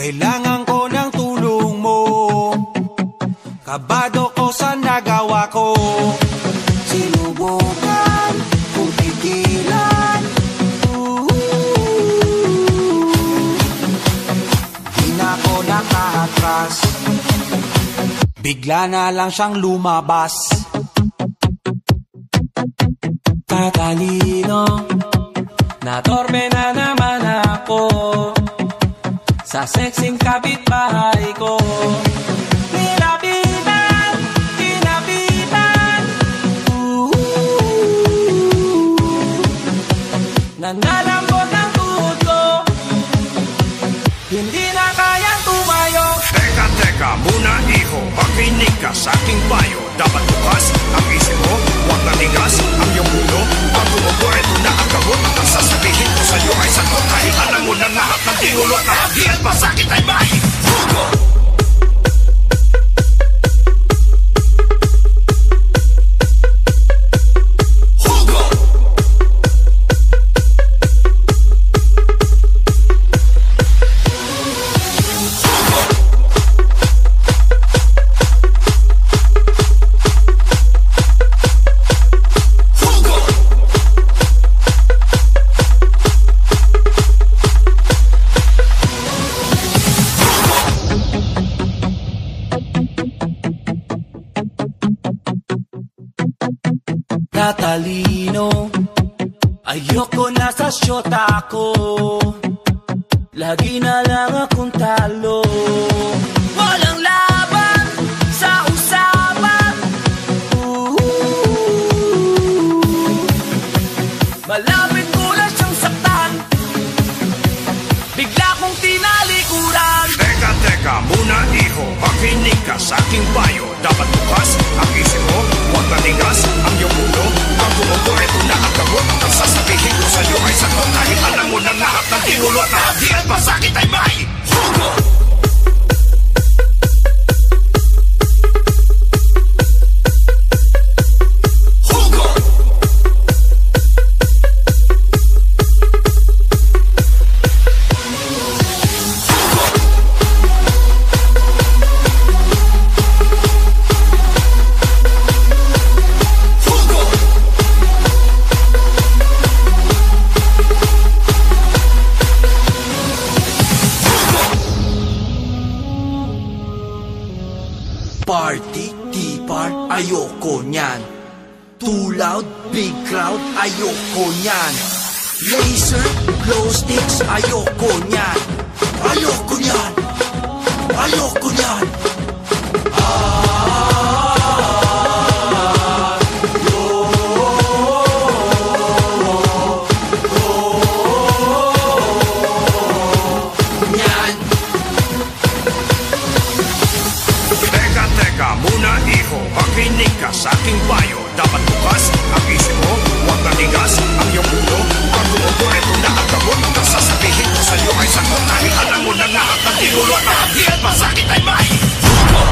Kailangan ko ng tulong mo. Kabado ko sa nagawa ko. Sinubukan kung pigilan. Di na ako nakahatras. Bigla na lang siyang lumabas. Tatalino, natorme na naman ako sa sexing kapitbahay ko. Nilapitan, tinapitan, nanlalambot ang tuhod ko, hindi na kayang tumayo. Teka, teka muna iho, makinig ka sa aking payo. Dapat bukas ang isip mo, huwag natigas ang iyong ulo. Pag tumubo, ito na ang gamot. Ang sasabihin ko sa'yo ay sagot. Kahit alam mo na lahat ng tingulo at nahagi at masakit ay may hugo. Tatalino, ayoko na sa syota ko. Lagi na lang akong talo. Walang laban sa usapan. Malapit ko na siyang saktan. Bigla kong tinalikuran. Teka, teka muna iho, makinig ka sa aking payo. Dapat bukas ang isip mo, huwag natigas ang iyong ulo. Pag tumubo, ito na ang gamot. Ang sasabihin ko sa'yo ay sagot. Kahit alam mo na lahat ng tingulo at nahagi at masakit ay may hugo. Party, T-part, ayoko nyan. Too loud, big crowd, ayoko nyan. Laser, glow sticks, ayoko nyan. Ayoko nyan. Ayoko nyan. Muna iho, makinig ka sa aking payo. Dapat bukas ang isip mo, huwag natigas ang iyong ulo. Pag tumubo, ito na ang gamot. Ang sasabihin ko sa'yo ay sagot. Kahit alam mo na lahat ng tingulo at nahagi at masakit ay may hugo.